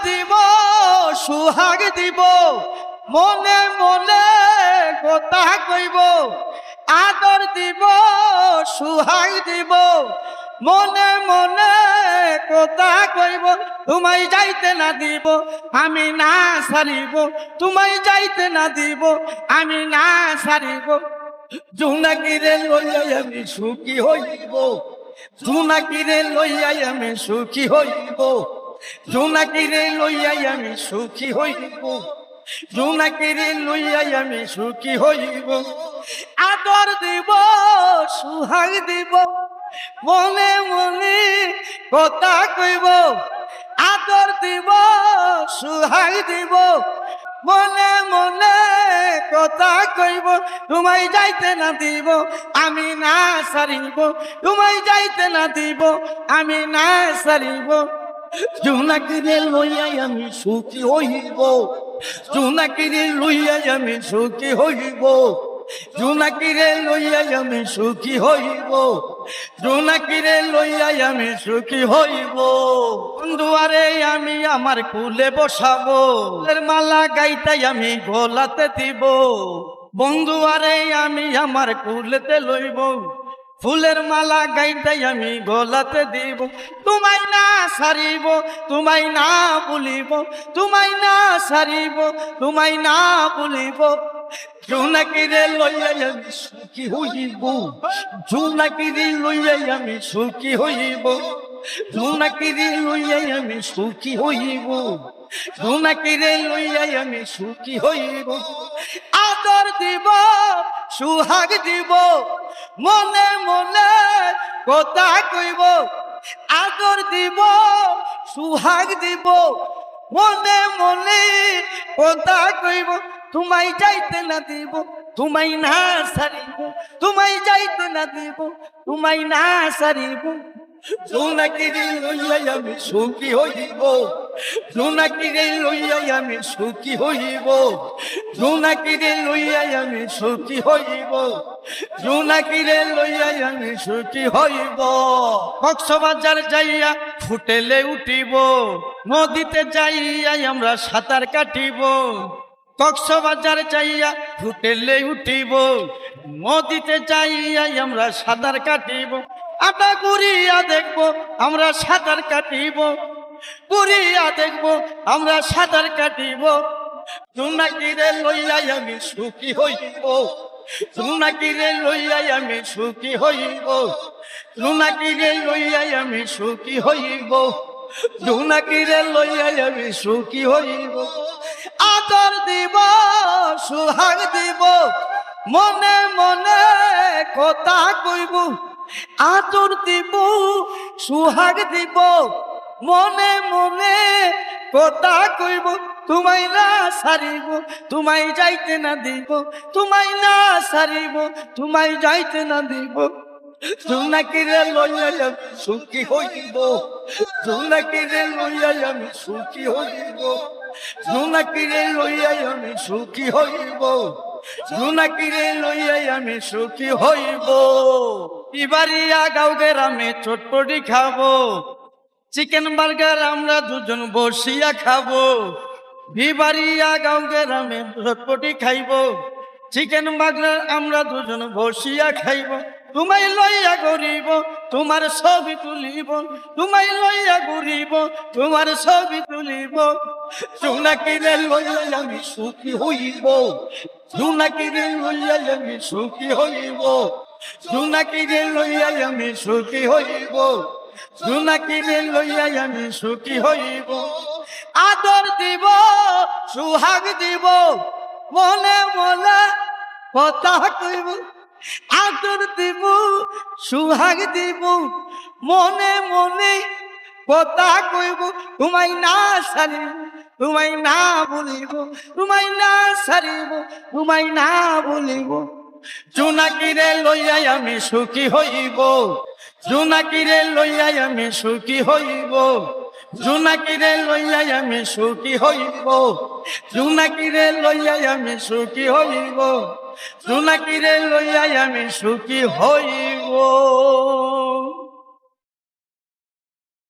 দিব সুহাগ দিব মনে মনে কথা কইব আদর দিব সুহাগ দিব মনে মনে কথা কইব তোমায় যাইতে না দিব আমি না সারিব তোমায় যাইতে না দিব আমি না সারিব জোনাকিরে লইয়া আমি সুখী হইব জোনাকিরে লইয়া আমি সুখী হইব জোনাকিরে লইয়া আমি সুখী হইব জোনাকিরে লইয়া আমি সুখী হইব আদর দিব সুহাগ দিব মনে মনে কথা কইব আদর দিব সুহাগ দিব মনে মনে কথা কইব তোমায় যাইতে না দিব আমি না সারিব তোমায় যাইতে না দিব আমি না সারিব জোনাকিরে লইয়া আমি সুখী হইব জোনাকিরে লইয়া আমি সুখী হইব জোনাকিরে লইয়া আমি সুখী হইব জোনাকিরে লইয়া আমি সুখী হইব বন্ধুয়ারে আমি আমার কুলে বসাবো ফুলের মালা গাইতাই আমি গলাতে দিব বন্ধুয়ারে আমি আমার কুলেতে লইব ফুলের মালা গাইতাই আমি গলাতে দিব তোমায় না সারিব তোমায় না ভুলিব তোমায় না সারিব তোমায় না ভুলিব জোনাকিরে লইয়া আমি সুখী হইব জোনাকিরে লইয়া আমি সুখী হইব জোনাকিরে লইয়া আমি সুখী হইব জোনাকিরে লইয়া আমি সুখী হইব আদর দিব সুহাগ দিব মনে মনে কথা কইব আদর দিব সুহাগ দিব মনে মনে কথা কইব তোমায় যাইতে না দিব তোমায় না সারিব তোমায় যাইতে না দিব তোমায় না সারিব জোনাকিরে লইয়া আমি সুখী হইব জোনাকিরে লইয়া আমি সুখী হইব জোনাকিরে লইয়া আমি সুখী হইব জোনাকিরে লইয়া আমি সুখী হইব কক্সবাজার যাইয়া ফুটেলে উঠিব নদীতে যাইয়া আমরা সাঁতার কাটিব কক্সবাজার যাইয়া ফুটেলে উঠিব নদীতে যাইয়া আমরা সাঁতার কাটিব আটা ঘুরিয়া দেখবো আমরা সাঁতার কাটিব ঘুরিয়া দেখবো আমরা সাঁতার কাটিব জোনাকিরে লইয়া আমি সুখী হইব জোনাকিরে লইয়া আমি সুখী হইব জোনাকিরে লইয়া আমি সুখী হইব জোনাকিরে লইয়া আমি সুখী হইব আদর দিব সুহাগ দিব মনে মনে কথা কইব আদর দিব সুহাগ দিব মনে মনে কথা কইব তোমায় না সারিব তোমায় যাইতে না দিব তোমায় না সারিব তোমায় যাইতে না দিব জোনাকিরে লইয়া আমি সুখী হইব জোনাকিরে লইয়া আমি সুখী হইব জোনাকিরে লইয়া আমি সুখী হইব জোনাকিরে লইয়া আমি সুখী হইব ইবারিয়া গাঁও গ্রামে চটপটি খাবো চিকেন বার্গার আমরা দুজন বসিয়া খাবো বিবারিয়া গাঁও গ্রামে চটপটি খাইব চিকেন বার্গার আমরা দুজন বসিয়া খাইব তোমায় লইয়া ঘুরিব তোমার ছবি তুলিব তোমায় লইয়া ঘুরিব তোমার ছবি তুলিব জোনাকিরে লইয়া আমি সুখী হইব জোনাকিরে লইয়া আমি সুখী হইব জোনাকিরে লইয়া আমি সুখী হইব জোনাকিরে লইয়া আমি সুখী হইব আদর দিব সুহাগ দিব মনে মনে কথা কইব আদর দিব সুহাগ দিব মনে মনে কথা কইব তোমায় না সারিব তোমায় না ভুলিব তোমায় না সারিব তোমায় না ভুলিব জোনাকিরে লইয়া আমি সুখী হইব জোনাকিরে লইয়া আমি সুখী হইব জোনাকিরে লইয়া আমি সুখী হইব জোনাকিরে লইয়া আমি সুখী হইব জোনাকিরে লইয়া আমি সুখী হইব।